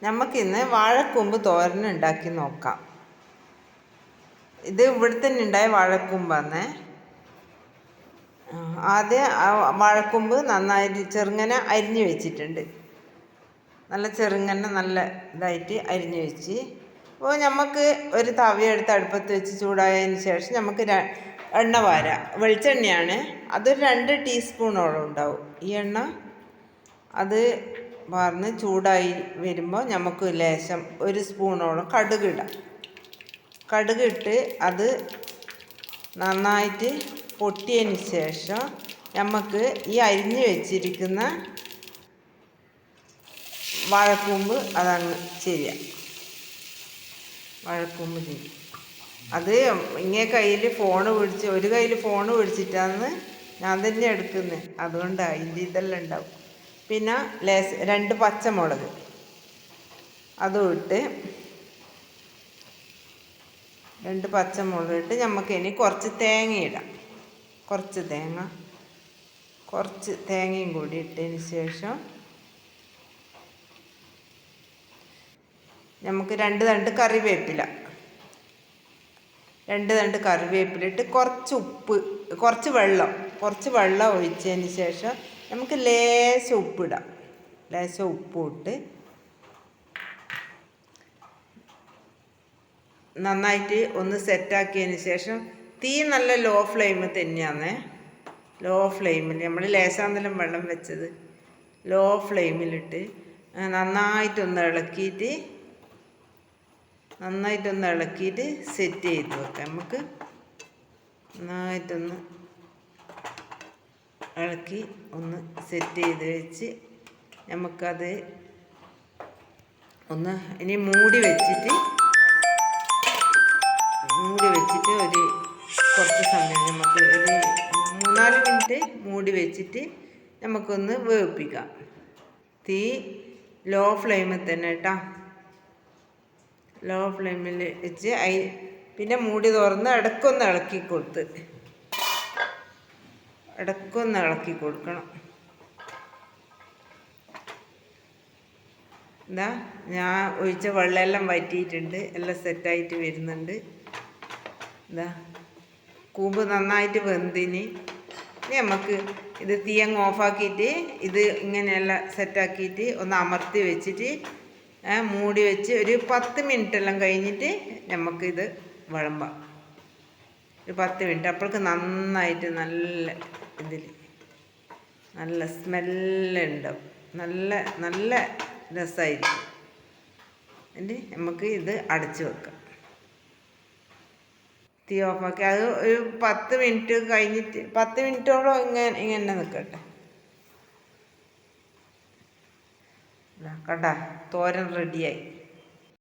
നമുക്കിന്ന് വാഴക്കൂമ്പ് തോരൻ ഉണ്ടാക്കി നോക്കാം. ഇത് ഇവിടെ തന്നെ ഉണ്ടായ വാഴക്കൂമ്പാണ്. ആദ്യം വാഴക്കൂമ്പ് നന്നായിട്ട് ചെറുങ്ങനെ അരിഞ്ഞു വെച്ചിട്ടുണ്ട്. നല്ല ചെറുങ്ങനെ നല്ല ഇതായിട്ട് അരിഞ്ഞു വെച്ച്. അപ്പോൾ നമുക്ക് ഒരു തവയെടുത്ത് അടുപ്പത്ത് വെച്ച് ചൂടായതിന് ശേഷം നമുക്ക് എണ്ണ വാരാം. വെളിച്ചെണ്ണയാണ്, അതൊരു 2 ടീസ്പൂണോളം ഉണ്ടാവും ഈ എണ്ണ. അത് വാർന്ന് ചൂടായി വരുമ്പോൾ നമുക്ക് ലേശം 1 സ്പൂണോളം കടുകിടാം. കടുകിട്ട് അത് നന്നായിട്ട് പൊട്ടിയതിന് ശേഷം നമുക്ക് ഈ അരിഞ്ഞു വെച്ചിരിക്കുന്ന വാഴക്കൂമ്പ് അതങ്ങ് ചെയ്യാം. വാഴക്കൂമ്പ് ചെയ്യും. അത് ഇങ്ങനെ കയ്യിൽ ഫോണ് പിടിച്ച് ഒരു കയ്യിൽ ഫോണ് പിടിച്ചിട്ടാണ് ഞാൻ തന്നെ എടുക്കുന്നത്. അതുകൊണ്ട് അതിൻ്റെ ഇതെല്ലാം ഉണ്ടാവും. പിന്നെ 2 പച്ചമുളക് അതും ഇട്ട് 2 പച്ചമുളക് ഇട്ട് നമുക്ക് ഇനി കുറച്ച് തേങ്ങ ഇടാം. കുറച്ച് തേങ്ങയും കൂടി ഇട്ടതിന് ശേഷം നമുക്ക് 2 തണ്ട് കറിവേപ്പില ഇട്ട് കുറച്ച് ഉപ്പ്, കുറച്ച് വെള്ളം ഒഴിച്ചതിന് ശേഷം നമുക്ക് ലേശം ഉപ്പിടാം. ലേശം ഉപ്പും ഇട്ട് നന്നായിട്ട് ഒന്ന് സെറ്റാക്കിയതിന് ശേഷം തീ നല്ല ലോ ഫ്ലെയിമിൽ തന്നെയാണ്. ലോ ഫ്ലെയിമിൽ നമ്മൾ ലേശാന്തരം വെള്ളം വെച്ചത് ലോ ഫ്ലെയിമിലിട്ട് നന്നായിട്ടൊന്ന് ഇളക്കിയിട്ട് സെറ്റ് ചെയ്ത് വെക്കാം. നമുക്ക് നന്നായിട്ടൊന്ന് ഇളക്കി ഒന്ന് സെറ്റ് ചെയ്ത് വെച്ച് നമുക്കത് ഒന്ന് ഇനി മൂടി വെച്ചിട്ട് ഒരു കുറച്ച് സമയം നമുക്ക് ഒരു 3-4 മിനിറ്റ് മൂടി വെച്ചിട്ട് നമുക്കൊന്ന് വേവിപ്പിക്കാം. തീ ലോ ഫ്ലെയിമിൽ തന്നെ കേട്ടോ. ലോ ഫ്ലെയിമിൽ വെച്ച് പിന്നെ മൂടി തുറന്ന് ഇടയ്ക്കൊന്ന് ഇളക്കി കൊടുക്കണം. എന്താ ഞാൻ ഒഴിച്ച വെള്ളമെല്ലാം വറ്റിയിട്ടുണ്ട്, എല്ലാം സെറ്റായിട്ട് വരുന്നുണ്ട്. എന്താ കൂമ്പ് നന്നായിട്ട് വെന്തിന്. ഇനി നമുക്ക് ഇത് തീ അങ്ങ് ഓഫാക്കിയിട്ട് ഇത് ഇങ്ങനെയെല്ലാം സെറ്റാക്കിയിട്ട് ഒന്ന് അമർത്തി വെച്ചിട്ട് മൂടി വെച്ച് ഒരു 10 മിനിറ്റ് എല്ലാം കഴിഞ്ഞിട്ട് നമുക്കിത് വിളമ്പാം. ഒരു 10 മിനിറ്റ് അപ്പോഴേക്ക് നന്നായിട്ട് നല്ല സ്മെല്ലുണ്ടാവും. നല്ല രസമായിരിക്കും. എന്നിട്ട് നമുക്ക് ഇത് അടച്ച് വെക്കാം. തീ ഓഫാക്കി അത് ഒരു 10 മിനിറ്റ് കഴിഞ്ഞിട്ട് 10 മിനിറ്റോളം ഇങ്ങനെ നിൽക്കട്ടെ. കണ്ട തോരൻ റെഡിയായി.